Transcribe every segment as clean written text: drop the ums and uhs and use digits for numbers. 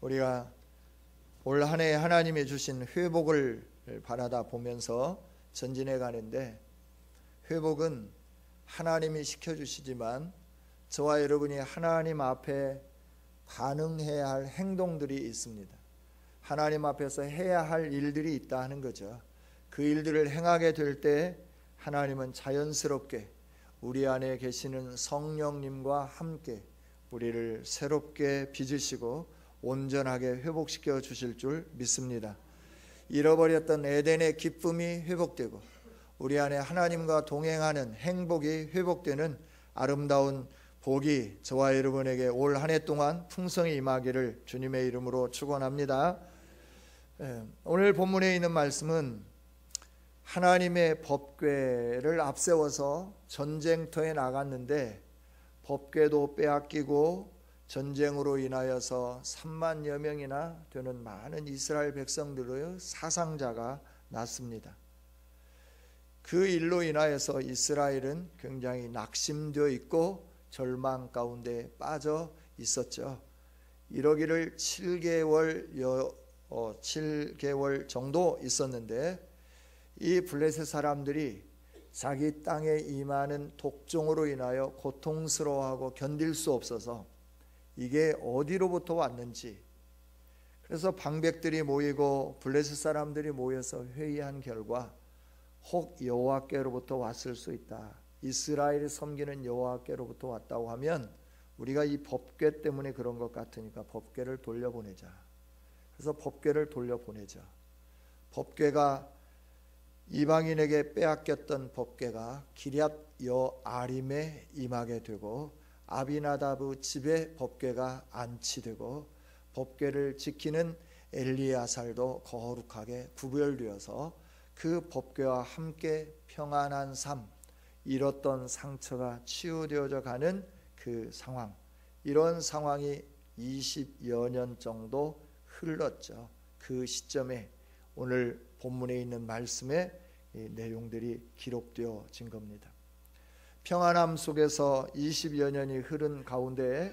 우리가 올 한 해 하나님이 주신 회복을 바라다 보면서 전진해 가는데, 회복은 하나님이 시켜주시지만 저와 여러분이 하나님 앞에 반응해야 할 행동들이 있습니다. 하나님 앞에서 해야 할 일들이 있다 하는 거죠. 그 일들을 행하게 될 때 하나님은 자연스럽게 우리 안에 계시는 성령님과 함께 우리를 새롭게 빚으시고 온전하게 회복시켜 주실 줄 믿습니다. 잃어버렸던 에덴의 기쁨이 회복되고 우리 안에 하나님과 동행하는 행복이 회복되는 아름다운 복이 저와 여러분에게 올 한 해 동안 풍성히 임하기를 주님의 이름으로 축원합니다. 오늘 본문에 있는 말씀은 하나님의 법궤를 앞세워서 전쟁터에 나갔는데 법궤도 빼앗기고 전쟁으로 인하여서 3만여 명이나 되는 많은 이스라엘 백성들의 사상자가 났습니다. 그 일로 인하여서 이스라엘은 굉장히 낙심되어 있고 절망 가운데 빠져 있었죠. 이러기를 7개월 정도 있었는데, 이 블레셋 사람들이 자기 땅에 임하는 독종으로 인하여 고통스러워하고 견딜 수 없어서 이게 어디로부터 왔는지, 그래서 방백들이 모이고 블레셋 사람들이 모여서 회의한 결과 혹 여호와께로부터 왔을 수 있다, 이스라엘이 섬기는 여호와께로부터 왔다고 하면 우리가 이 법궤 때문에 그런 것 같으니까 법궤를 돌려보내자. 그래서 법궤를 돌려보내자. 법궤가 이방인에게 빼앗겼던 법궤가 기럇 여아림에 임하게 되고 아비나다브 집에 법궤가 안치되고 법궤를 지키는 엘리야살도 거룩하게 구별되어서 그 법궤와 함께 평안한 삶, 잃었던 상처가 치유되어져 가는 그 상황, 이런 상황이 20여 년 정도 흘렀죠. 그 시점에 오늘 본문에 있는 말씀의 내용들이 기록되어진 겁니다. 평안함 속에서 20여 년이 흐른 가운데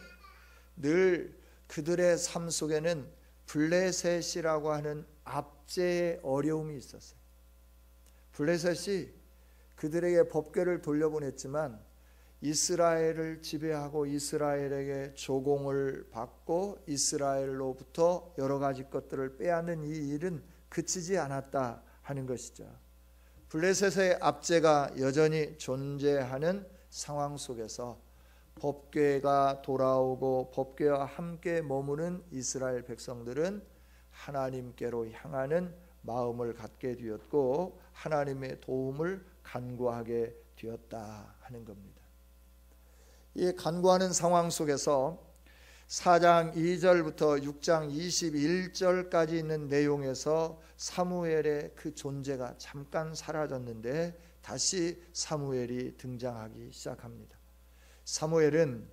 늘 그들의 삶 속에는 블레셋이라고 하는 압제의 어려움이 있었어요. 블레셋이 그들에게 법궤를 돌려보냈지만 이스라엘을 지배하고 이스라엘에게 조공을 받고 이스라엘로부터 여러 가지 것들을 빼앗는 이 일은 그치지 않았다 하는 것이죠. 블레셋의 압제가 여전히 존재하는 상황 속에서 법궤가 돌아오고 법궤와 함께 머무는 이스라엘 백성들은 하나님께로 향하는 마음을 갖게 되었고 하나님의 도움을 간구하게 되었다 하는 겁니다. 이 간구하는 상황 속에서 4장 2절부터 6장 21절까지 있는 내용에서 사무엘의 그 존재가 잠깐 사라졌는데 다시 사무엘이 등장하기 시작합니다. 사무엘은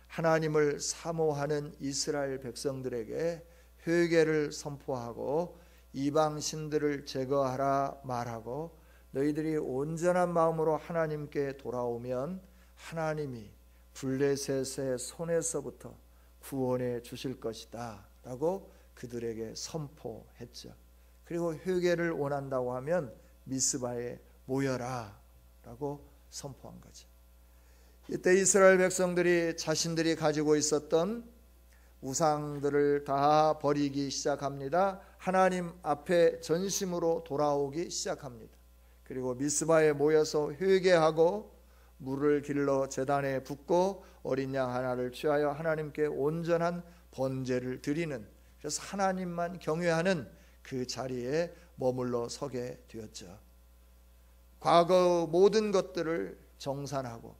하나님을 사모하는 이스라엘 백성들에게 회개를 선포하고 이방 신들을 제거하라 말하고 너희들이 온전한 마음으로 하나님께 돌아오면 하나님이 블레셋의 손에서부터 구원해 주실 것이다 라고 그들에게 선포했죠. 그리고 회개를 원한다고 하면 미스바에 모여라 라고 선포한 거죠. 이때 이스라엘 백성들이 자신들이 가지고 있었던 우상들을 다 버리기 시작합니다. 하나님 앞에 전심으로 돌아오기 시작합니다. 그리고 미스바에 모여서 회개하고 물을 길러 제단에 붓고 어린 양 하나를 취하여 하나님께 온전한 번제를 드리는, 그래서 하나님만 경외하는 그 자리에 머물러 서게 되었죠. 과거 모든 것들을 정산하고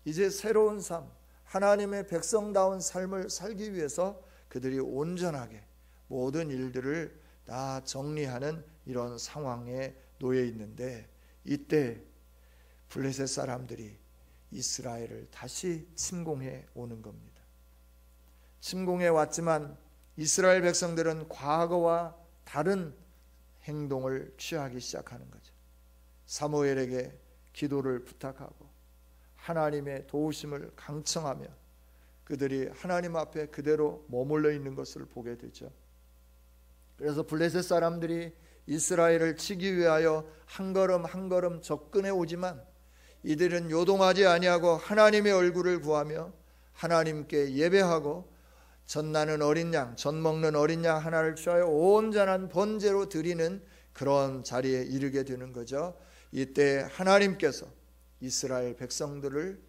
이제 새로운 삶, 하나님의 백성다운 삶을 살기 위해서 그들이 온전하게 모든 일들을 다 정리하는 이런 상황에 놓여 있는데, 이때 블레셋 사람들이 이스라엘을 다시 침공해 오는 겁니다. 침공해 왔지만 이스라엘 백성들은 과거와 다른 행동을 취하기 시작하는 거죠. 사무엘에게 기도를 부탁하고 하나님의 도우심을 강청하며 그들이 하나님 앞에 그대로 머물러 있는 것을 보게 되죠. 그래서 블레셋 사람들이 이스라엘을 치기 위하여 한 걸음 한 걸음 접근해 오지만 이들은 요동하지 아니하고 하나님의 얼굴을 구하며 하나님께 예배하고 젖나는 어린 양, 젖 먹는 어린 양 하나를 취하여 온전한 번제로 드리는 그런 자리에 이르게 되는 거죠. 이때 하나님께서 이스라엘 백성들을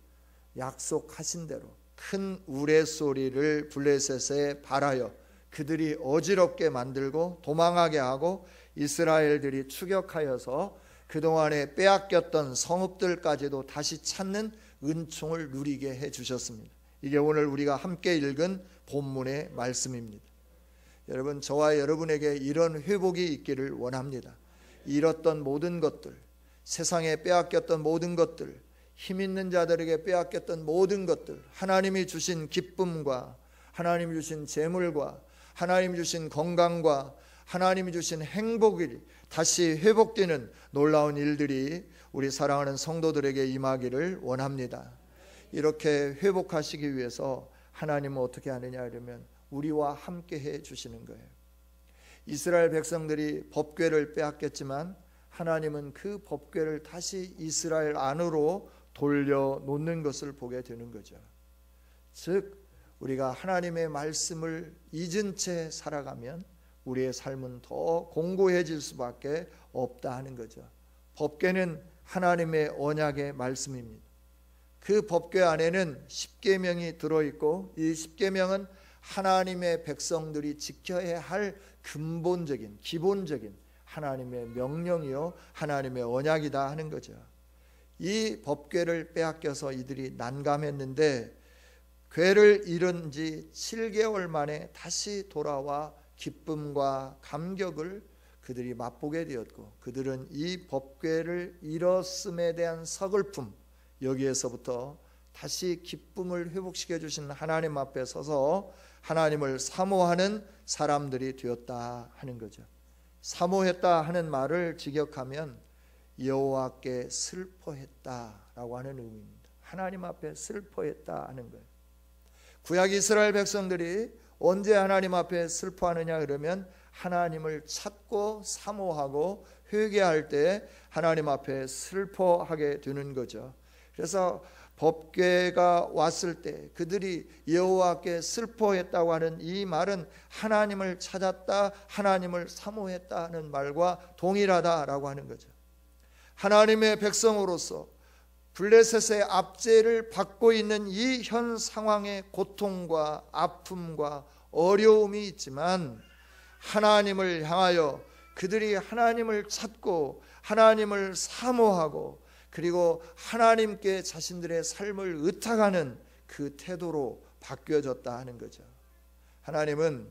약속하신 대로 큰 우레소리를 블레셋에 발하여 그들이 어지럽게 만들고 도망하게 하고 이스라엘들이 추격하여서 그동안에 빼앗겼던 성읍들까지도 다시 찾는 은총을 누리게 해주셨습니다. 이게 오늘 우리가 함께 읽은 본문의 말씀입니다. 여러분, 저와 여러분에게 이런 회복이 있기를 원합니다. 잃었던 모든 것들, 세상에 빼앗겼던 모든 것들, 힘 있는 자들에게 빼앗겼던 모든 것들, 하나님이 주신 기쁨과 하나님이 주신 재물과 하나님이 주신 건강과 하나님이 주신 행복이 다시 회복되는 놀라운 일들이 우리 사랑하는 성도들에게 임하기를 원합니다. 이렇게 회복하시기 위해서 하나님은 어떻게 하느냐 이러면 우리와 함께 해 주시는 거예요. 이스라엘 백성들이 법궤를 빼앗겼지만 하나님은 그 법궤를 다시 이스라엘 안으로 돌려놓는 것을 보게 되는 거죠. 즉 우리가 하나님의 말씀을 잊은 채 살아가면 우리의 삶은 더 공고해질 수밖에 없다 하는 거죠. 법궤는 하나님의 언약의 말씀입니다. 그 법궤 안에는 십계명이 들어있고 이 십계명은 하나님의 백성들이 지켜야 할 근본적인 기본적인 하나님의 명령이요 하나님의 언약이다 하는 거죠. 이 법궤를 빼앗겨서 이들이 난감했는데 궤를 잃은 지 7개월 만에 다시 돌아와 기쁨과 감격을 그들이 맛보게 되었고 그들은 이 법궤를 잃었음에 대한 서글픔, 여기에서부터 다시 기쁨을 회복시켜 주신 하나님 앞에 서서 하나님을 사모하는 사람들이 되었다 하는 거죠. 사모했다 하는 말을 직역하면 여호와께 슬퍼했다라고 하는 의미입니다. 하나님 앞에 슬퍼했다 하는 거예요. 구약 이스라엘 백성들이 언제 하나님 앞에 슬퍼하느냐 그러면 하나님을 찾고 사모하고 회개할 때 하나님 앞에 슬퍼하게 되는 거죠. 그래서 법궤가 왔을 때 그들이 여호와께 슬퍼했다고 하는 이 말은 하나님을 찾았다, 하나님을 사모했다는 말과 동일하다라고 하는 거죠. 하나님의 백성으로서 블레셋의 압제를 받고 있는 이 현 상황의 고통과 아픔과 어려움이 있지만 하나님을 향하여 그들이 하나님을 찾고 하나님을 사모하고 그리고 하나님께 자신들의 삶을 의탁하는 그 태도로 바뀌어졌다 하는 거죠. 하나님은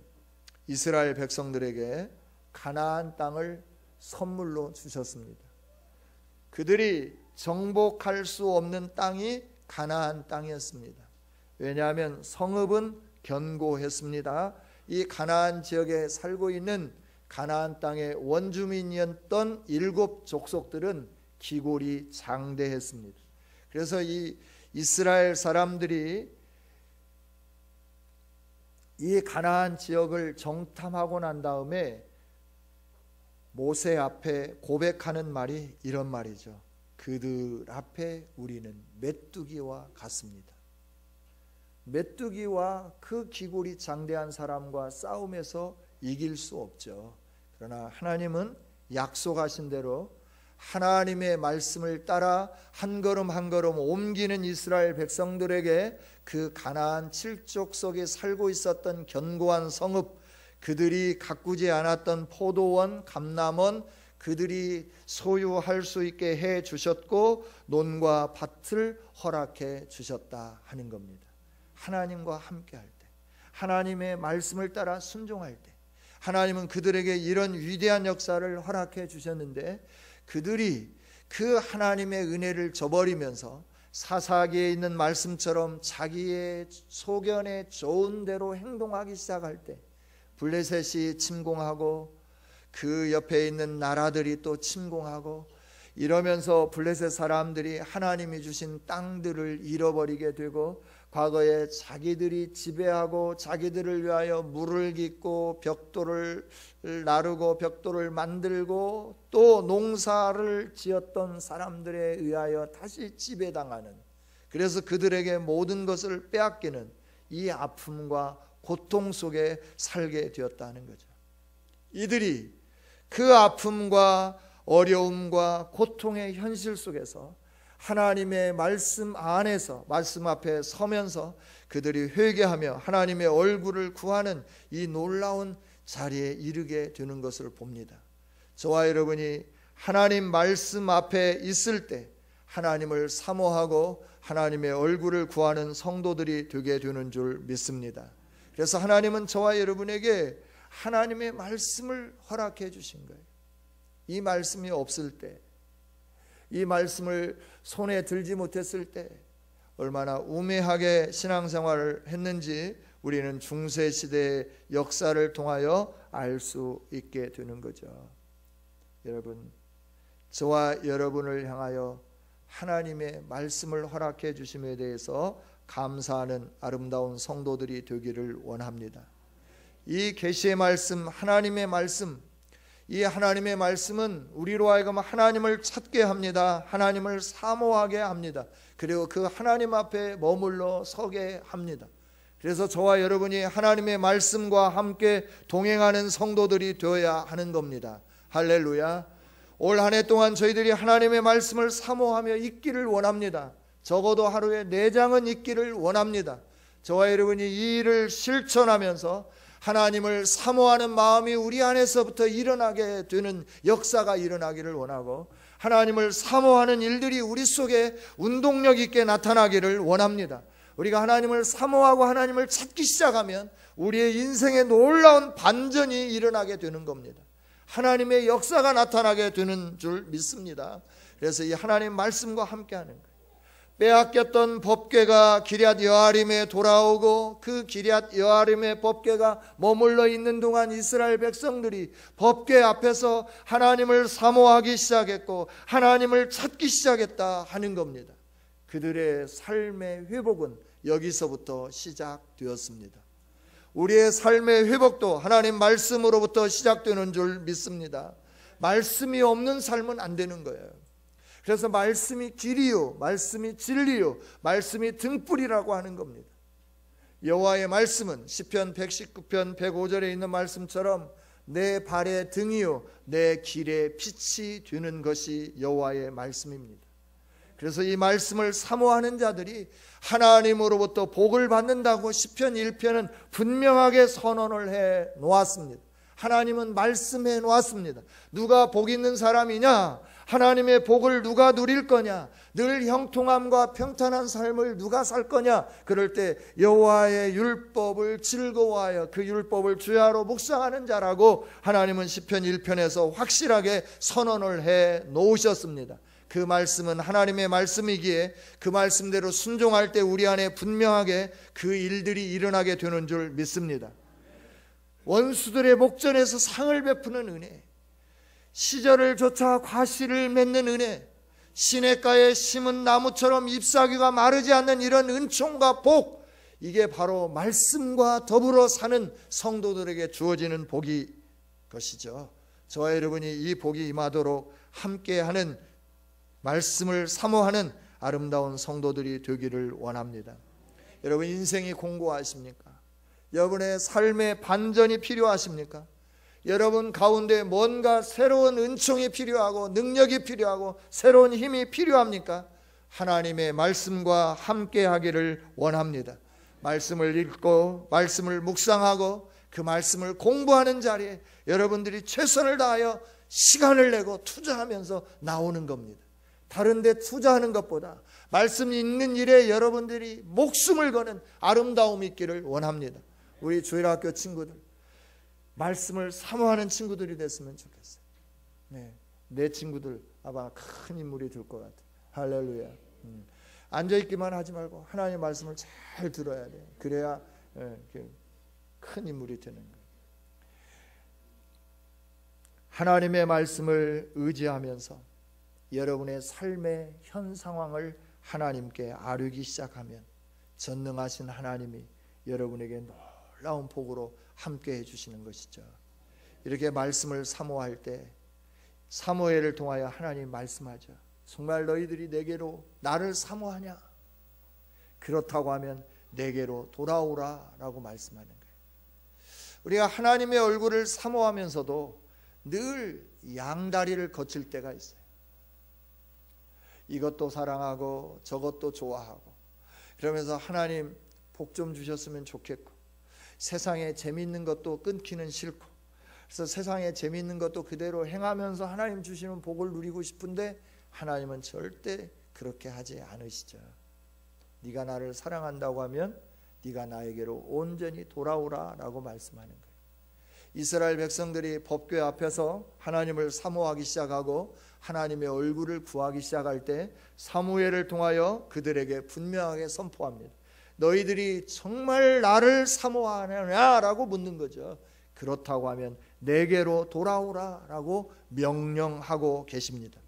이스라엘 백성들에게 가나안 땅을 선물로 주셨습니다. 그들이 정복할 수 없는 땅이 가나안 땅이었습니다. 왜냐하면 성읍은 견고했습니다. 이 가나안 지역에 살고 있는 가나안 땅의 원주민이었던 7 족속들은 기골이 장대했습니다. 그래서 이 이스라엘 사람들이 이 가나안 지역을 정탐하고 난 다음에 모세 앞에 고백하는 말이 이런 말이죠. 그들 앞에 우리는 메뚜기와 같습니다. 메뚜기와 그 기골이 장대한 사람과 싸움에서 이길 수 없죠. 그러나 하나님은 약속하신 대로 하나님의 말씀을 따라 한 걸음 한 걸음 옮기는 이스라엘 백성들에게 그 가나안 7족속에 살고 있었던 견고한 성읍, 그들이 가꾸지 않았던 포도원, 감람원, 그들이 소유할 수 있게 해 주셨고 논과 밭을 허락해 주셨다 하는 겁니다. 하나님과 함께 할 때, 하나님의 말씀을 따라 순종할 때 하나님은 그들에게 이런 위대한 역사를 허락해 주셨는데 그들이 그 하나님의 은혜를 저버리면서 사사기에 있는 말씀처럼 자기의 소견에 좋은 대로 행동하기 시작할 때 블레셋이 침공하고 그 옆에 있는 나라들이 또 침공하고 이러면서 블레셋 사람들이 하나님이 주신 땅들을 잃어버리게 되고 과거에 자기들이 지배하고 자기들을 위하여 물을 깃고 벽돌을 나르고 벽돌을 만들고 또 농사를 지었던 사람들에 의하여 다시 지배당하는, 그래서 그들에게 모든 것을 빼앗기는 이 아픔과 고통 속에 살게 되었다는 거죠. 이들이 그 아픔과 어려움과 고통의 현실 속에서 하나님의 말씀 안에서, 말씀 앞에 서면서 그들이 회개하며 하나님의 얼굴을 구하는 이 놀라운 자리에 이르게 되는 것을 봅니다. 저와 여러분이 하나님 말씀 앞에 있을 때 하나님을 사모하고 하나님의 얼굴을 구하는 성도들이 되게 되는 줄 믿습니다. 그래서 하나님은 저와 여러분에게 하나님의 말씀을 허락해 주신 거예요. 이 말씀이 없을 때, 이 말씀을 손에 들지 못했을 때 얼마나 우매하게 신앙생활을 했는지 우리는 중세시대의 역사를 통하여 알 수 있게 되는 거죠. 여러분, 저와 여러분을 향하여 하나님의 말씀을 허락해 주심에 대해서 감사하는 아름다운 성도들이 되기를 원합니다. 이 계시의 말씀, 하나님의 말씀, 이 하나님의 말씀은 우리로 하여금 하나님을 찾게 합니다. 하나님을 사모하게 합니다. 그리고 그 하나님 앞에 머물러 서게 합니다. 그래서 저와 여러분이 하나님의 말씀과 함께 동행하는 성도들이 되어야 하는 겁니다. 할렐루야. 올 한 해 동안 저희들이 하나님의 말씀을 사모하며 읽기를 원합니다. 적어도 하루에 4장은 읽기를 원합니다. 저와 여러분이 이 일을 실천하면서 하나님을 사모하는 마음이 우리 안에서부터 일어나게 되는 역사가 일어나기를 원하고, 하나님을 사모하는 일들이 우리 속에 운동력 있게 나타나기를 원합니다. 우리가 하나님을 사모하고 하나님을 찾기 시작하면 우리의 인생에 놀라운 반전이 일어나게 되는 겁니다. 하나님의 역사가 나타나게 되는 줄 믿습니다. 그래서 이 하나님 말씀과 함께하는 거예요. 빼앗겼던 법궤가 기럇 여아림에 돌아오고, 그 기럇 여아림의 법궤가 머물러 있는 동안 이스라엘 백성들이 법궤 앞에서 하나님을 사모하기 시작했고 하나님을 찾기 시작했다 하는 겁니다. 그들의 삶의 회복은 여기서부터 시작되었습니다. 우리의 삶의 회복도 하나님 말씀으로부터 시작되는 줄 믿습니다. 말씀이 없는 삶은 안 되는 거예요. 그래서 말씀이 길이요, 말씀이 진리요, 말씀이 등불이라고 하는 겁니다. 여호와의 말씀은 시편 119편 105절에 있는 말씀처럼 내 발의 등이요 내 길의 빛이 되는 것이 여호와의 말씀입니다. 그래서 이 말씀을 사모하는 자들이 하나님으로부터 복을 받는다고 시편 1편은 분명하게 선언을 해 놓았습니다. 하나님은 말씀해 놓았습니다. 누가 복 있는 사람이냐? 하나님의 복을 누가 누릴 거냐? 늘 형통함과 평탄한 삶을 누가 살 거냐? 그럴 때 여호와의 율법을 즐거워하여 그 율법을 주야로 묵상하는 자라고 하나님은 시편 1편에서 확실하게 선언을 해 놓으셨습니다. 그 말씀은 하나님의 말씀이기에 그 말씀대로 순종할 때 우리 안에 분명하게 그 일들이 일어나게 되는 줄 믿습니다. 원수들의 목전에서 상을 베푸는 은혜, 시절을 쫓아 과실을 맺는 은혜, 시냇가에 심은 나무처럼 잎사귀가 마르지 않는 이런 은총과 복, 이게 바로 말씀과 더불어 사는 성도들에게 주어지는 복이 것이죠. 저와 여러분이 이 복이 임하도록 함께하는, 말씀을 사모하는 아름다운 성도들이 되기를 원합니다. 여러분, 인생이 공고하십니까? 여러분의 삶의 반전이 필요하십니까? 여러분 가운데 뭔가 새로운 은총이 필요하고 능력이 필요하고 새로운 힘이 필요합니까? 하나님의 말씀과 함께 하기를 원합니다. 말씀을 읽고 말씀을 묵상하고 그 말씀을 공부하는 자리에 여러분들이 최선을 다하여 시간을 내고 투자하면서 나오는 겁니다. 다른 데 투자하는 것보다 말씀 읽는 일에 여러분들이 목숨을 거는 아름다움이 있기를 원합니다. 우리 주일학교 친구들, 말씀을 사모하는 친구들이 됐으면 좋겠어요. 네, 내 친구들 아마 큰 인물이 될 것 같아요. 할렐루야. 앉아있기만 하지 말고 하나님의 말씀을 잘 들어야 돼요. 그래야 큰 인물이 되는 거예요. 하나님의 말씀을 의지하면서 여러분의 삶의 현 상황을 하나님께 아뢰기 시작하면 전능하신 하나님이 여러분에게 놀라운 복으로 함께 해주시는 것이죠. 이렇게 말씀을 사모할 때 사무엘을 통하여 하나님 말씀하죠. 정말 너희들이 내게로 나를 사모하냐? 그렇다고 하면 내게로 돌아오라 라고 말씀하는 거예요. 우리가 하나님의 얼굴을 사모하면서도 늘 양다리를 거칠 때가 있어요. 이것도 사랑하고 저것도 좋아하고 그러면서 하나님 복 좀 주셨으면 좋겠고 세상에 재미있는 것도 끊기는 싫고 그래서 세상에 재미있는 것도 그대로 행하면서 하나님 주시는 복을 누리고 싶은데 하나님은 절대 그렇게 하지 않으시죠. 네가 나를 사랑한다고 하면 네가 나에게로 온전히 돌아오라 라고 말씀하는 거예요. 이스라엘 백성들이 법궤 앞에서 하나님을 사모하기 시작하고 하나님의 얼굴을 구하기 시작할 때 사무엘을 통하여 그들에게 분명하게 선포합니다. 너희들이 정말 나를 사모하느냐라고 묻는 거죠. 그렇다고 하면 내게로 돌아오라 라고 명령하고 계십니다.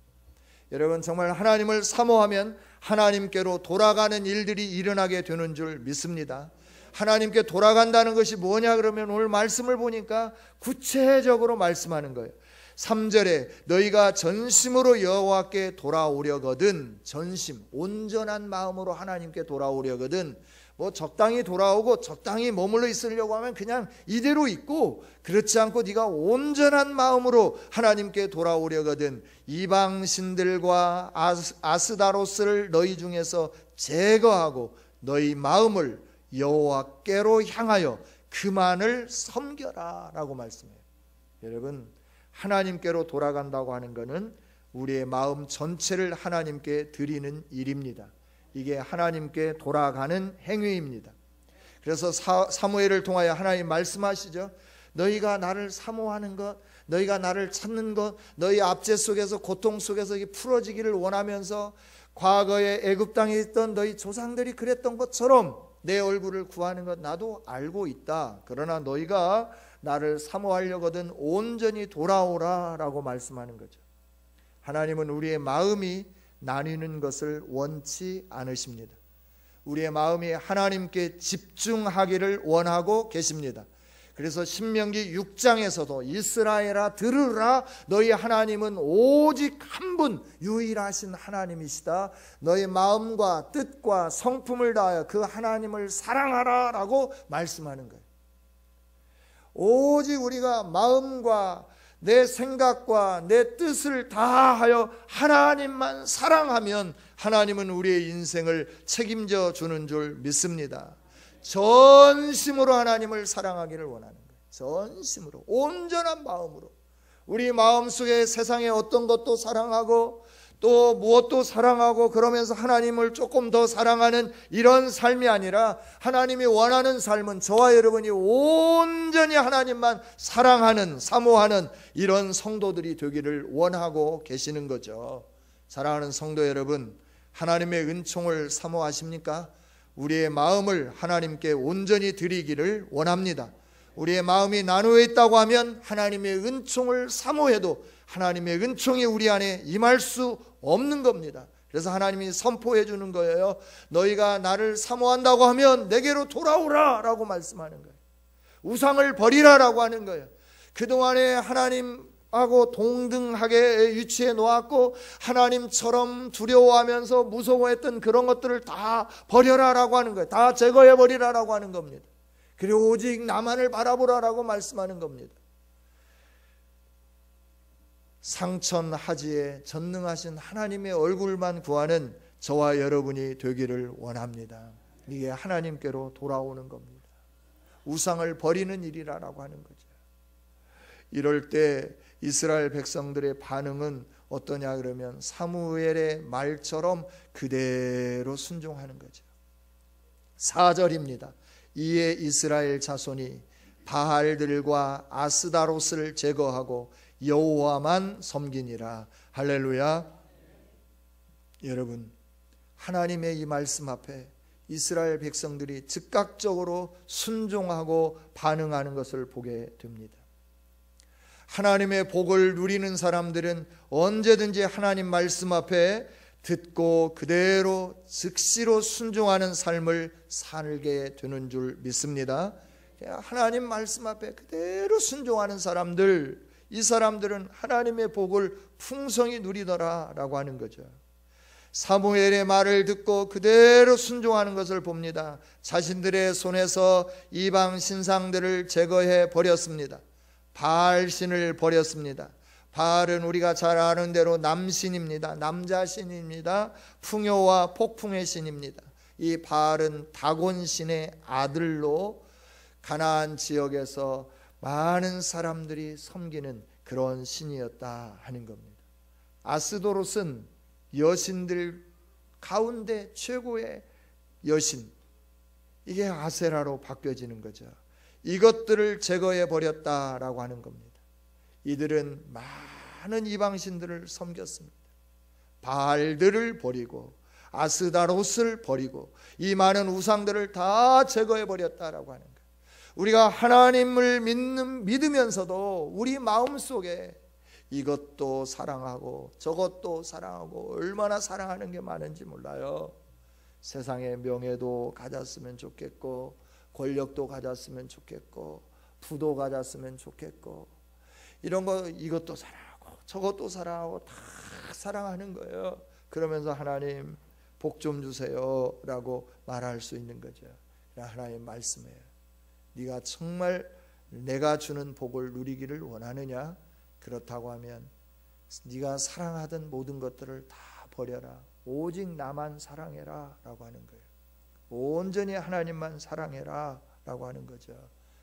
여러분, 정말 하나님을 사모하면 하나님께로 돌아가는 일들이 일어나게 되는 줄 믿습니다. 하나님께 돌아간다는 것이 뭐냐 그러면 오늘 말씀을 보니까 구체적으로 말씀하는 거예요. 3절에 너희가 전심으로 여호와께 돌아오려거든, 전심, 온전한 마음으로 하나님께 돌아오려거든, 뭐 적당히 돌아오고 적당히 머물러 있으려고 하면 그냥 이대로 있고, 그렇지 않고 네가 온전한 마음으로 하나님께 돌아오려거든 이방신들과 아스다로스를 너희 중에서 제거하고 너희 마음을 여호와께로 향하여 그만을 섬겨라 라고 말씀해요. 여러분, 하나님께로 돌아간다고 하는 것은 우리의 마음 전체를 하나님께 드리는 일입니다. 이게 하나님께 돌아가는 행위입니다. 그래서 사무엘을 통하여 하나님 말씀하시죠. 너희가 나를 사모하는 것, 너희가 나를 찾는 것, 너희 압제 속에서 고통 속에서 풀어지기를 원하면서 과거에 애굽 땅에 있던 너희 조상들이 그랬던 것처럼 내 얼굴을 구하는 것 나도 알고 있다. 그러나 너희가 나를 사모하려거든 온전히 돌아오라 라고 말씀하는 거죠. 하나님은 우리의 마음이 나뉘는 것을 원치 않으십니다. 우리의 마음이 하나님께 집중하기를 원하고 계십니다. 그래서 신명기 6장에서도 이스라엘아 들으라, 너희 하나님은 오직 한 분 유일하신 하나님이시다. 너희 마음과 뜻과 성품을 다하여 그 하나님을 사랑하라 라고 말씀하는 거예요. 오직 우리가 마음과 내 생각과 내 뜻을 다하여 하나님만 사랑하면 하나님은 우리의 인생을 책임져 주는 줄 믿습니다. 전심으로 하나님을 사랑하기를 원하는 거예요. 전심으로, 온전한 마음으로. 우리 마음속에 세상의 어떤 것도 사랑하고 또 무엇도 사랑하고 그러면서 하나님을 조금 더 사랑하는 이런 삶이 아니라 하나님이 원하는 삶은 저와 여러분이 온전히 하나님만 사랑하는, 사모하는 이런 성도들이 되기를 원하고 계시는 거죠. 사랑하는 성도 여러분, 하나님의 은총을 사모하십니까? 우리의 마음을 하나님께 온전히 드리기를 원합니다. 우리의 마음이 나누어 있다고 하면 하나님의 은총을 사모해도 하나님의 은총이 우리 안에 임할 수 없는 겁니다. 그래서 하나님이 선포해 주는 거예요. 너희가 나를 사모한다고 하면 내게로 돌아오라 라고 말씀하는 거예요. 우상을 버리라 라고 하는 거예요. 그동안에 하나님하고 동등하게 위치해 놓았고 하나님처럼 두려워하면서 무서워했던 그런 것들을 다 버려라 라고 하는 거예요. 다 제거해 버리라 라고 하는 겁니다. 그리고 오직 나만을 바라보라 라고 말씀하는 겁니다. 상천하지에 전능하신 하나님의 얼굴만 구하는 저와 여러분이 되기를 원합니다. 이게 하나님께로 돌아오는 겁니다. 우상을 버리는 일이라고 하는 거죠. 이럴 때 이스라엘 백성들의 반응은 어떠냐 그러면 사무엘의 말처럼 그대로 순종하는 거죠. 4절입니다. 이에 이스라엘 자손이 바알들과 아스다로스를 제거하고 여호와만 섬기니라. 할렐루야. 여러분, 하나님의 이 말씀 앞에 이스라엘 백성들이 즉각적으로 순종하고 반응하는 것을 보게 됩니다. 하나님의 복을 누리는 사람들은 언제든지 하나님 말씀 앞에 듣고 그대로 즉시로 순종하는 삶을 살게 되는 줄 믿습니다. 하나님 말씀 앞에 그대로 순종하는 사람들, 이 사람들은 하나님의 복을 풍성히 누리더라 라고 하는 거죠. 사무엘의 말을 듣고 그대로 순종하는 것을 봅니다. 자신들의 손에서 이방 신상들을 제거해 버렸습니다. 바알신을 버렸습니다. 바알은 우리가 잘 아는 대로 남신입니다. 남자신입니다. 풍요와 폭풍의 신입니다. 이 바알은 다곤신의 아들로 가나안 지역에서 많은 사람들이 섬기는 그런 신이었다 하는 겁니다. 아스도롯은 여신들 가운데 최고의 여신, 이게 아세라로 바뀌어지는 거죠. 이것들을 제거해 버렸다라고 하는 겁니다. 이들은 많은 이방신들을 섬겼습니다. 바알들을 버리고 아스다롯을 버리고 이 많은 우상들을 다 제거해 버렸다라고 하는 거예요. 우리가 하나님을 믿으면서도 우리 마음속에 이것도 사랑하고 저것도 사랑하고 얼마나 사랑하는 게 많은지 몰라요. 세상의 명예도 가졌으면 좋겠고, 권력도 가졌으면 좋겠고, 부도 가졌으면 좋겠고, 이런 거 이것도 사랑하고 저것도 사랑하고 다 사랑하는 거예요. 그러면서 하나님 복 좀 주세요 라고 말할 수 있는 거죠. 하나님 말씀해요. 네가 정말 내가 주는 복을 누리기를 원하느냐? 그렇다고 하면 네가 사랑하던 모든 것들을 다 버려라. 오직 나만 사랑해라 라고 하는 거예요. 온전히 하나님만 사랑해라 라고 하는 거죠.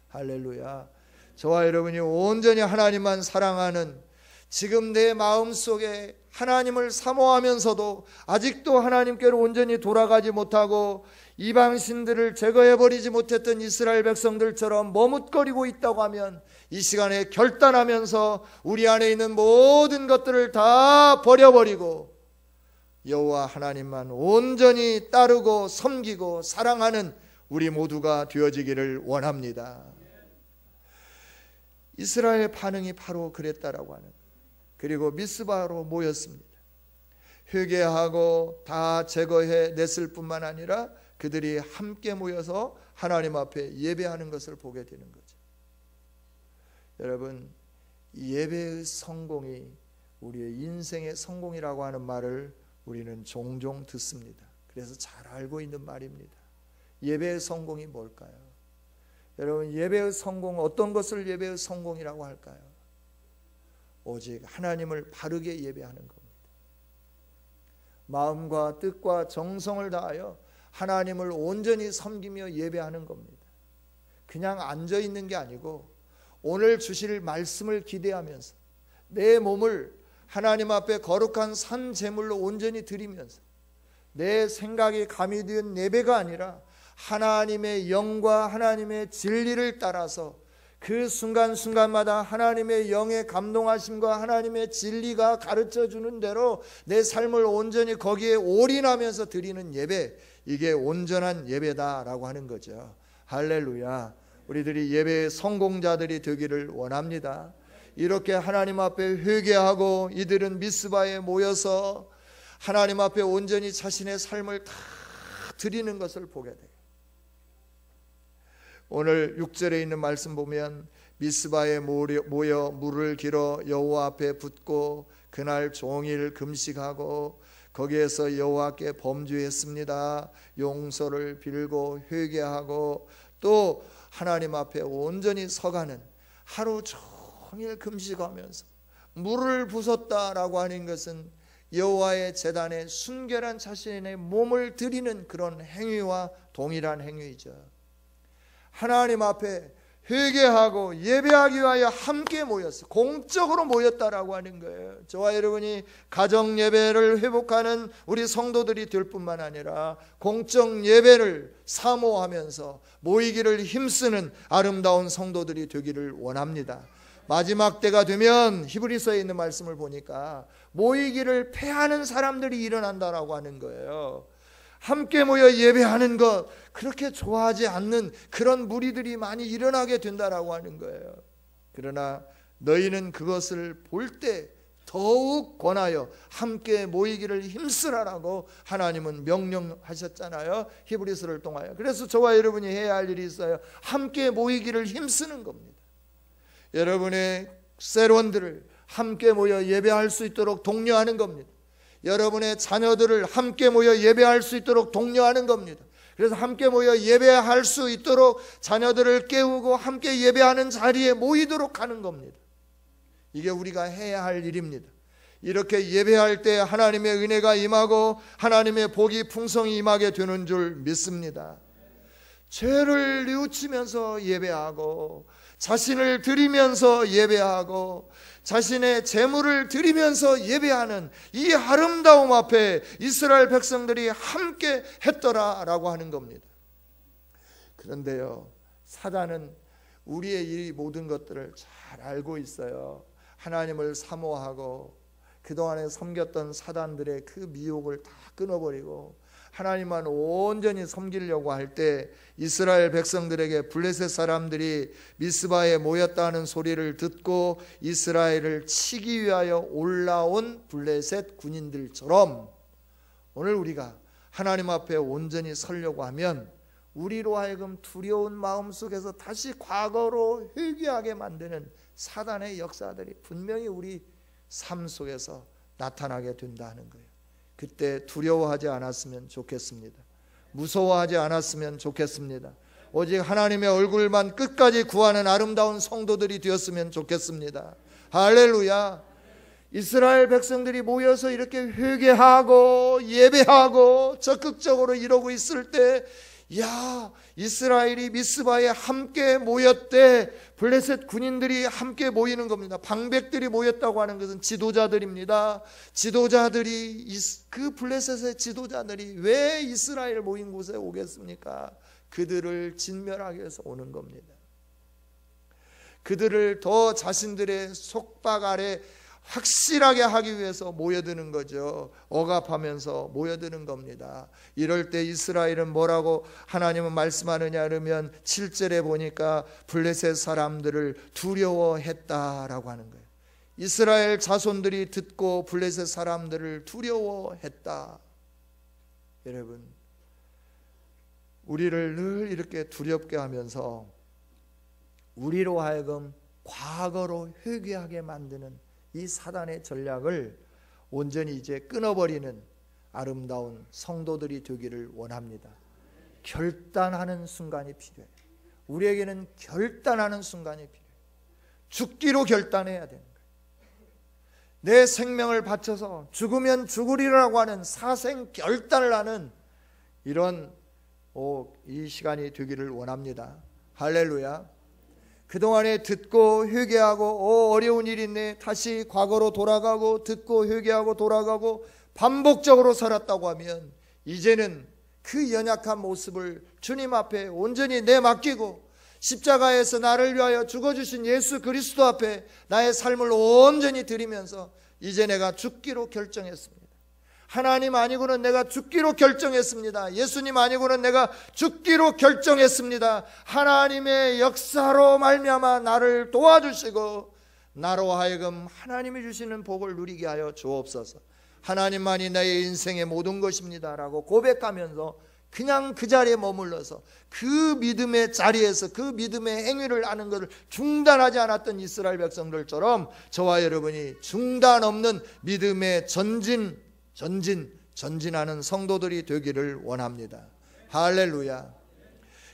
할렐루야. 저와 여러분이 온전히 하나님만 사랑하는, 지금 내 마음속에 하나님을 사모하면서도 아직도 하나님께로 온전히 돌아가지 못하고 이방신들을 제거해버리지 못했던 이스라엘 백성들처럼 머뭇거리고 있다고 하면 이 시간에 결단하면서 우리 안에 있는 모든 것들을 다 버려버리고 여호와 하나님만 온전히 따르고 섬기고 사랑하는 우리 모두가 되어지기를 원합니다. 이스라엘의 반응이 바로 그랬다라고 하는 거예요. 그리고 미스바로 모였습니다. 회개하고 다 제거해 냈을 뿐만 아니라 그들이 함께 모여서 하나님 앞에 예배하는 것을 보게 되는 거죠. 여러분, 예배의 성공이 우리의 인생의 성공이라고 하는 말을 우리는 종종 듣습니다. 그래서 잘 알고 있는 말입니다. 예배의 성공이 뭘까요? 여러분, 예배의 성공, 어떤 것을 예배의 성공이라고 할까요? 오직 하나님을 바르게 예배하는 겁니다. 마음과 뜻과 정성을 다하여 하나님을 온전히 섬기며 예배하는 겁니다. 그냥 앉아 있는 게 아니고 오늘 주실 말씀을 기대하면서 내 몸을 하나님 앞에 거룩한 산 제물로 온전히 드리면서 내 생각이 가미된 예배가 아니라 하나님의 영과 하나님의 진리를 따라서 그 순간순간마다 하나님의 영의 감동하심과 하나님의 진리가 가르쳐주는 대로 내 삶을 온전히 거기에 올인하면서 드리는 예배, 이게 온전한 예배다라고 하는 거죠. 할렐루야. 우리들이 예배의 성공자들이 되기를 원합니다. 이렇게 하나님 앞에 회개하고 이들은 미스바에 모여서 하나님 앞에 온전히 자신의 삶을 다 드리는 것을 보게 돼요. 오늘 6절에 있는 말씀 보면 미스바에 모여 물을 길어 여호와 앞에 붓고 그날 종일 금식하고 거기에서 여호와께 범죄했습니다. 용서를 빌고 회개하고 또 하나님 앞에 온전히 서가는, 하루 종일 금식하면서 물을 부쉈다라고 하는 것은 여호와의 제단에 순결한 자신의 몸을 드리는 그런 행위와 동일한 행위이죠. 하나님 앞에 회개하고 예배하기 위하여 함께 모였어요. 공적으로 모였다라고 하는 거예요. 저와 여러분이 가정 예배를 회복하는 우리 성도들이 될 뿐만 아니라 공적 예배를 사모하면서 모이기를 힘쓰는 아름다운 성도들이 되기를 원합니다. 마지막 때가 되면 히브리서에 있는 말씀을 보니까 모이기를 패하는 사람들이 일어난다라고 하는 거예요. 함께 모여 예배하는 것 그렇게 좋아하지 않는 그런 무리들이 많이 일어나게 된다라고 하는 거예요. 그러나 너희는 그것을 볼 때 더욱 권하여 함께 모이기를 힘쓰라라고 하나님은 명령하셨잖아요. 히브리서를 통하여. 그래서 저와 여러분이 해야 할 일이 있어요. 함께 모이기를 힘쓰는 겁니다. 여러분의 셀원들을 함께 모여 예배할 수 있도록 독려하는 겁니다. 여러분의 자녀들을 함께 모여 예배할 수 있도록 독려하는 겁니다. 그래서 함께 모여 예배할 수 있도록 자녀들을 깨우고 함께 예배하는 자리에 모이도록 하는 겁니다. 이게 우리가 해야 할 일입니다. 이렇게 예배할 때 하나님의 은혜가 임하고 하나님의 복이 풍성히 임하게 되는 줄 믿습니다. 죄를 뉘우치면서 예배하고 자신을 드리면서 예배하고 자신의 재물을 드리면서 예배하는 이 아름다움 앞에 이스라엘 백성들이 함께 했더라라고 하는 겁니다. 그런데요, 사단은 우리의 이 모든 것들을 잘 알고 있어요. 하나님을 사모하고 그동안에 섬겼던 사단들의 그 미혹을 다 끊어버리고 하나님만 온전히 섬기려고 할 때 이스라엘 백성들에게 블레셋 사람들이 미스바에 모였다는 소리를 듣고 이스라엘을 치기 위하여 올라온 블레셋 군인들처럼 오늘 우리가 하나님 앞에 온전히 서려고 하면 우리로 하여금 두려운 마음 속에서 다시 과거로 회귀하게 만드는 사단의 역사들이 분명히 우리 삶 속에서 나타나게 된다는 거예요. 그때 두려워하지 않았으면 좋겠습니다. 무서워하지 않았으면 좋겠습니다. 오직 하나님의 얼굴만 끝까지 구하는 아름다운 성도들이 되었으면 좋겠습니다. 할렐루야. 이스라엘 백성들이 모여서 이렇게 회개하고 예배하고 적극적으로 이러고 있을 때 이스라엘이 미스바에 함께 모였대. 블레셋 군인들이 함께 모이는 겁니다. 방백들이 모였다고 하는 것은 지도자들입니다. 지도자들이 그 블레셋의 지도자들이 왜 이스라엘 모인 곳에 오겠습니까? 그들을 진멸하기 위해서 오는 겁니다. 그들을 더 자신들의 속박 아래 확실하게 하기 위해서 모여드는 거죠. 억압하면서 모여드는 겁니다. 이럴 때 이스라엘은 뭐라고 하나님은 말씀하느냐 그러면 7절에 보니까 블레셋 사람들을 두려워했다라고 하는 거예요. 이스라엘 자손들이 듣고 블레셋 사람들을 두려워했다. 여러분, 우리를 늘 이렇게 두렵게 하면서 우리로 하여금 과거로 회귀하게 만드는 이 사단의 전략을 온전히 이제 끊어버리는 아름다운 성도들이 되기를 원합니다. 결단하는 순간이 필요해요. 우리에게는 결단하는 순간이 필요해요. 죽기로 결단해야 되는 거예요. 내 생명을 바쳐서 죽으면 죽으리라고 하는 사생 결단을 하는 이런 이 시간이 되기를 원합니다. 할렐루야. 그동안에 듣고 회개하고 어려운 일이 있네 다시 과거로 돌아가고 듣고 회개하고 돌아가고 반복적으로 살았다고 하면 이제는 그 연약한 모습을 주님 앞에 온전히 내맡기고 십자가에서 나를 위하여 죽어주신 예수 그리스도 앞에 나의 삶을 온전히 드리면서 이제 내가 죽기로 결정했습니다. 하나님 아니고는 내가 죽기로 결정했습니다. 예수님 아니고는 내가 죽기로 결정했습니다. 하나님의 역사로 말미암아 나를 도와주시고 나로 하여금 하나님이 주시는 복을 누리게 하여 주옵소서. 하나님만이 나의 인생의 모든 것입니다 라고 고백하면서 그냥 그 자리에 머물러서 그 믿음의 자리에서 그 믿음의 행위를 하는 것을 중단하지 않았던 이스라엘 백성들처럼 저와 여러분이 중단 없는 믿음의 전진하는 성도들이 되기를 원합니다. 할렐루야.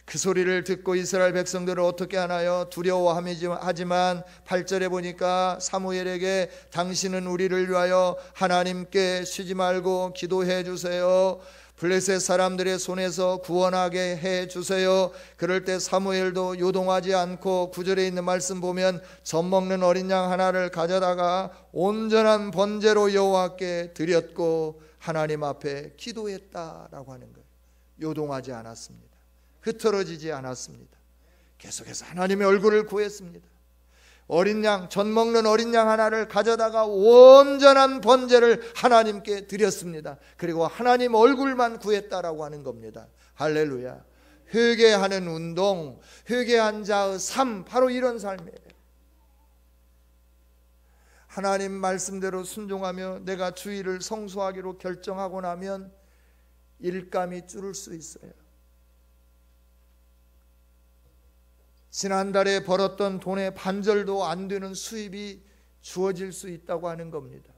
그 소리를 듣고 이스라엘 백성들을 어떻게 하나요? 두려워하지만 8절에 보니까 사무엘에게 당신은 우리를 위하여 하나님께 쉬지 말고 기도해 주세요. 블레셋 사람들의 손에서 구원하게 해 주세요. 그럴 때 사무엘도 요동하지 않고 9절에 있는 말씀 보면 젖먹는 어린 양 하나를 가져다가 온전한 번제로 여호와께 드렸고 하나님 앞에 기도했다라고 하는 거예요. 요동하지 않았습니다. 흐트러지지 않았습니다. 계속해서 하나님의 얼굴을 구했습니다. 어린 양, 젖먹는 어린 양 하나를 가져다가 온전한 번제를 하나님께 드렸습니다. 그리고 하나님 얼굴만 구했다라고 하는 겁니다. 할렐루야. 회개하는 운동, 회개한 자의 삶, 바로 이런 삶이에요. 하나님 말씀대로 순종하며 내가 주일을 성수하기로 결정하고 나면 일감이 줄을 수 있어요. 지난달에 벌었던 돈의 반절도 안 되는 수입이 주어질 수 있다고 하는 겁니다.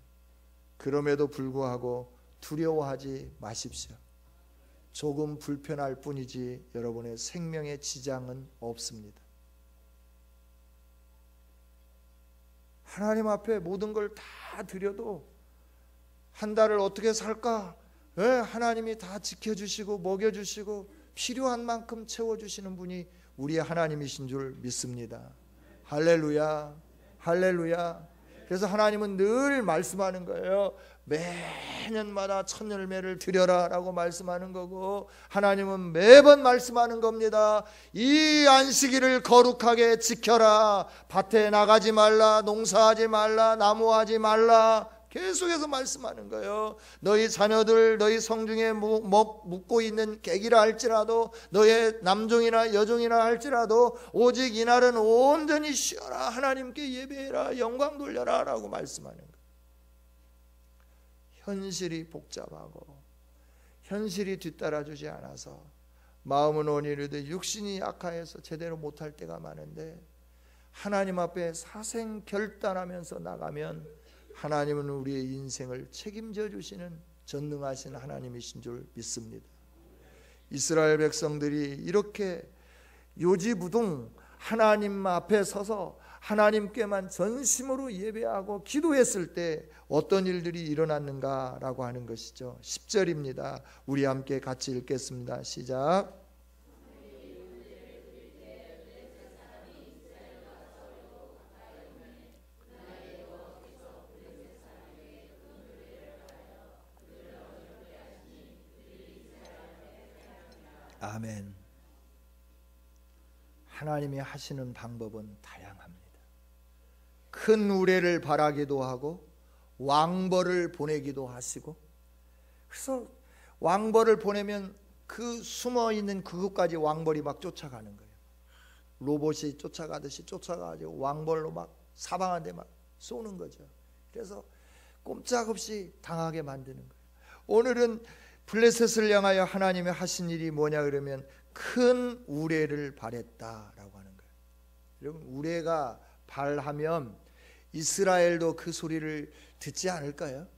그럼에도 불구하고 두려워하지 마십시오. 조금 불편할 뿐이지 여러분의 생명에 지장은 없습니다. 하나님 앞에 모든 걸 다 드려도 한 달을 어떻게 살까? 하나님이 다 지켜주시고 먹여주시고 필요한 만큼 채워주시는 분이 우리 하나님이신 줄 믿습니다. 할렐루야, 할렐루야. 그래서 하나님은 늘 말씀하는 거예요. 매년마다 첫 열매를 드려라 라고 말씀하는 거고, 하나님은 매번 말씀하는 겁니다. 이 안식일을 거룩하게 지켜라. 밭에 나가지 말라, 농사하지 말라, 나무하지 말라. 계속해서 말씀하는 거예요. 너희 자녀들 너희 성중에 묻고 있는 객이라 할지라도, 너의 남종이나 여종이나 할지라도 오직 이날은 온전히 쉬어라, 하나님께 예배해라, 영광 돌려라 라고 말씀하는 거예요. 현실이 복잡하고 현실이 뒤따라주지 않아서 마음은 원이르되 육신이 약하여서 제대로 못할 때가 많은데, 하나님 앞에 사생결단하면서 나가면 하나님은 우리의 인생을 책임져 주시는 전능하신 하나님이신 줄 믿습니다. 이스라엘 백성들이 이렇게 요지부동 하나님 앞에 서서 하나님께만 전심으로 예배하고 기도했을 때 어떤 일들이 일어났는가라고 하는 것이죠. 10절입니다. 우리 함께 같이 읽겠습니다. 시작. 아멘. 하나님이 하시는 방법은 다양합니다. 큰 우레를 바라기도 하고 왕벌을 보내기도 하시고, 그래서 왕벌을 보내면 그 숨어있는 그것까지 왕벌이 막 쫓아가는 거예요. 로봇이 쫓아가듯이 쫓아가지고 왕벌로 막 사방한데 막 쏘는 거죠. 그래서 꼼짝없이 당하게 만드는 거예요. 오늘은 블레셋을 향하여 하나님이 하신 일이 뭐냐 그러면 큰 우레를 발했다라고 하는 거예요. 여러분, 우레가 발하면 이스라엘도 그 소리를 듣지 않을까요?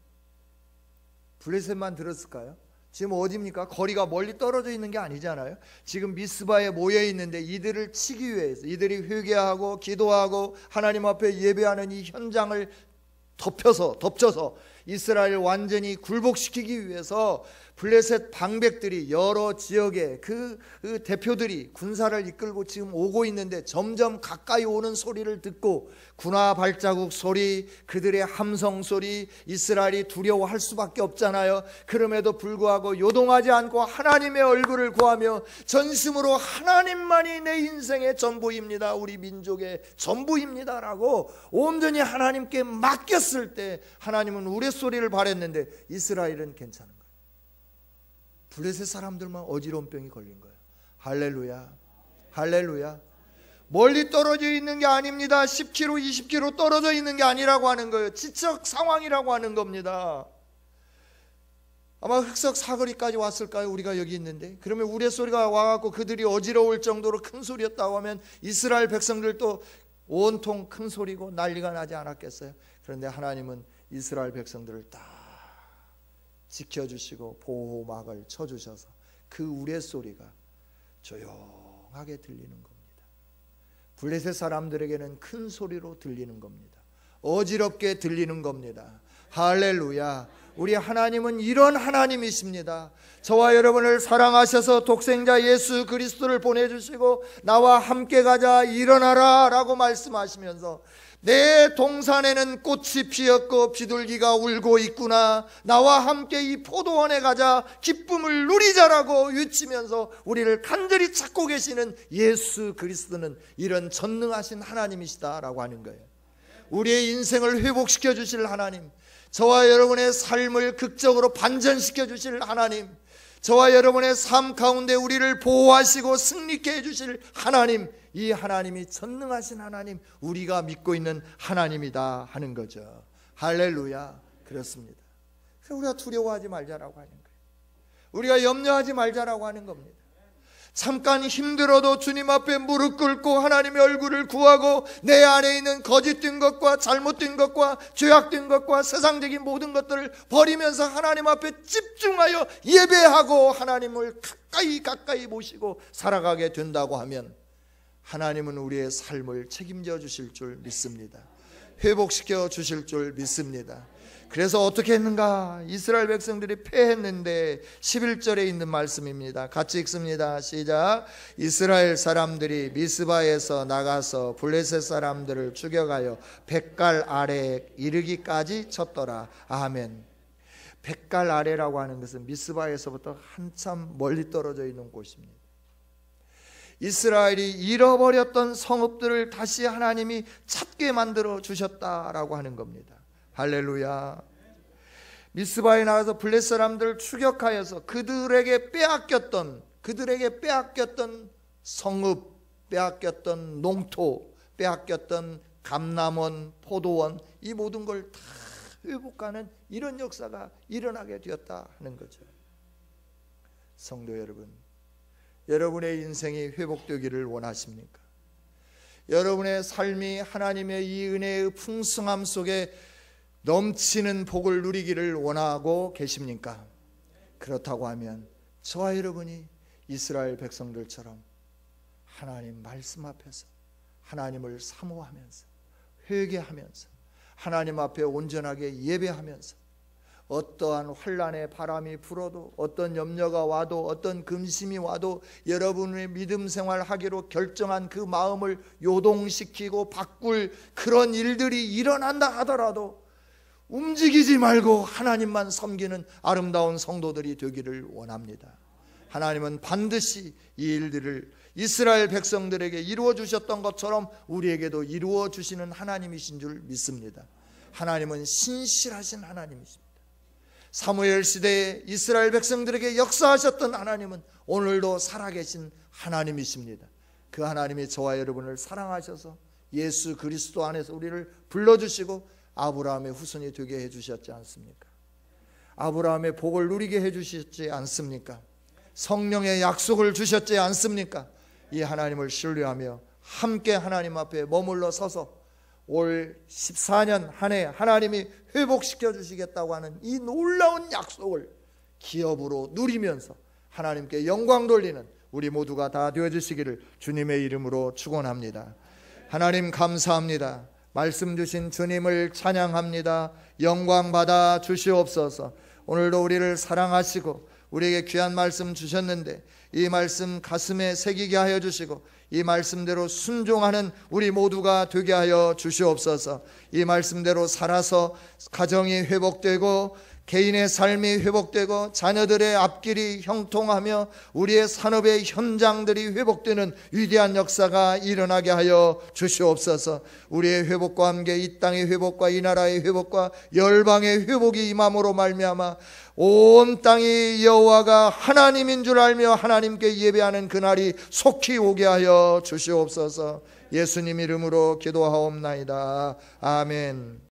블레셋만 들었을까요? 지금 어디입니까? 거리가 멀리 떨어져 있는 게 아니잖아요. 지금 미스바에 모여 있는데 이들을 치기 위해서, 이들이 회개하고 기도하고 하나님 앞에 예배하는 이 현장을 덮쳐서 이스라엘 완전히 굴복시키기 위해서 블레셋 방백들이 여러 지역의 그 대표들이 군사를 이끌고 지금 오고 있는데, 점점 가까이 오는 소리를 듣고 군화 발자국 소리, 그들의 함성 소리, 이스라엘이 두려워할 수밖에 없잖아요. 그럼에도 불구하고 요동하지 않고 하나님의 얼굴을 구하며 전심으로 하나님만이 내 인생의 전부입니다, 우리 민족의 전부입니다 라고 온전히 하나님께 맡겼을 때 하나님은 우레소리를 발했는데 이스라엘은 괜찮은 거예요. 블레셋 사람들만 어지러운 병이 걸린 거예요. 할렐루야, 할렐루야. 멀리 떨어져 있는 게 아닙니다. 10km, 20km 떨어져 있는 게 아니라고 하는 거예요. 지적 상황이라고 하는 겁니다. 아마 흑석 사거리까지 왔을까요? 우리가 여기 있는데. 그러면 우레소리가 와갖고 그들이 어지러울 정도로 큰 소리였다고 하면 이스라엘 백성들도 온통 큰 소리고 난리가 나지 않았겠어요? 그런데 하나님은 이스라엘 백성들을 딱 지켜주시고 보호막을 쳐주셔서 그 우레소리가 조용하게 들리는 겁니다. 블레셋 사람들에게는 큰 소리로 들리는 겁니다. 어지럽게 들리는 겁니다. 할렐루야. 우리 하나님은 이런 하나님이십니다. 저와 여러분을 사랑하셔서 독생자 예수 그리스도를 보내주시고 나와 함께 가자, 일어나라 라고 말씀하시면서 내 동산에는 꽃이 피었고 비둘기가 울고 있구나, 나와 함께 이 포도원에 가자, 기쁨을 누리자라고 외치면서 우리를 간절히 찾고 계시는 예수 그리스도는 이런 전능하신 하나님이시다라고 하는 거예요. 우리의 인생을 회복시켜 주실 하나님, 저와 여러분의 삶을 극적으로 반전시켜 주실 하나님, 저와 여러분의 삶 가운데 우리를 보호하시고 승리케 해주실 하나님, 이 하나님이 전능하신 하나님, 우리가 믿고 있는 하나님이다 하는 거죠. 할렐루야. 그렇습니다. 그래서 우리가 두려워하지 말자라고 하는 거예요. 우리가 염려하지 말자라고 하는 겁니다. 잠깐 힘들어도 주님 앞에 무릎 꿇고 하나님의 얼굴을 구하고 내 안에 있는 거짓된 것과 잘못된 것과 죄악된 것과 세상적인 모든 것들을 버리면서 하나님 앞에 집중하여 예배하고 하나님을 가까이 모시고 살아가게 된다고 하면 하나님은 우리의 삶을 책임져 주실 줄 믿습니다. 회복시켜 주실 줄 믿습니다. 그래서 어떻게 했는가? 이스라엘 백성들이 패했는데 11절에 있는 말씀입니다. 같이 읽습니다. 시작. 이스라엘 사람들이 미스바에서 나가서 블레셋 사람들을 추격하여 벳갈 아래에 이르기까지 쳤더라. 아멘. 벳갈 아래라고 하는 것은 미스바에서부터 한참 멀리 떨어져 있는 곳입니다. 이스라엘이 잃어버렸던 성읍들을 다시 하나님이 찾게 만들어 주셨다라고 하는 겁니다. 할렐루야. 미스바에 나가서 블레셋 사람들을 추격하여서 그들에게 빼앗겼던 성읍, 빼앗겼던 농토, 빼앗겼던 감남원, 포도원, 이 모든 걸 다 회복하는 이런 역사가 일어나게 되었다 하는 거죠. 성도 여러분, 여러분의 인생이 회복되기를 원하십니까? 여러분의 삶이 하나님의 이 은혜의 풍성함 속에 넘치는 복을 누리기를 원하고 계십니까? 그렇다고 하면 저와 여러분이 이스라엘 백성들처럼 하나님 말씀 앞에서 하나님을 사모하면서 회개하면서 하나님 앞에 온전하게 예배하면서 어떠한 환난의 바람이 불어도 어떤 염려가 와도 어떤 근심이 와도 여러분의 믿음 생활하기로 결정한 그 마음을 요동시키고 바꿀 그런 일들이 일어난다 하더라도 움직이지 말고 하나님만 섬기는 아름다운 성도들이 되기를 원합니다. 하나님은 반드시 이 일들을 이스라엘 백성들에게 이루어 주셨던 것처럼 우리에게도 이루어 주시는 하나님이신 줄 믿습니다. 하나님은 신실하신 하나님이십니다. 사무엘 시대에 이스라엘 백성들에게 역사하셨던 하나님은 오늘도 살아계신 하나님이십니다. 그 하나님이 저와 여러분을 사랑하셔서 예수 그리스도 안에서 우리를 불러주시고 아브라함의 후손이 되게 해주셨지 않습니까? 아브라함의 복을 누리게 해주셨지 않습니까? 성령의 약속을 주셨지 않습니까? 이 하나님을 신뢰하며 함께 하나님 앞에 머물러 서서 올 14년 한 해 하나님이 회복시켜 주시겠다고 하는 이 놀라운 약속을 기업으로 누리면서 하나님께 영광 돌리는 우리 모두가 다 되어주시기를 주님의 이름으로 축원합니다. 하나님 감사합니다. 말씀 주신 주님을 찬양합니다. 영광 받아 주시옵소서. 오늘도 우리를 사랑하시고 우리에게 귀한 말씀 주셨는데 이 말씀 가슴에 새기게 하여 주시고 이 말씀대로 순종하는 우리 모두가 되게 하여 주시옵소서. 이 말씀대로 살아서 가정이 회복되고 개인의 삶이 회복되고 자녀들의 앞길이 형통하며 우리의 산업의 현장들이 회복되는 위대한 역사가 일어나게 하여 주시옵소서. 우리의 회복과 함께 이 땅의 회복과 이 나라의 회복과 열방의 회복이 임함으로 말미암아 온 땅이 여호와가 하나님인 줄 알며 하나님께 예배하는 그날이 속히 오게 하여 주시옵소서. 예수님 이름으로 기도하옵나이다. 아멘.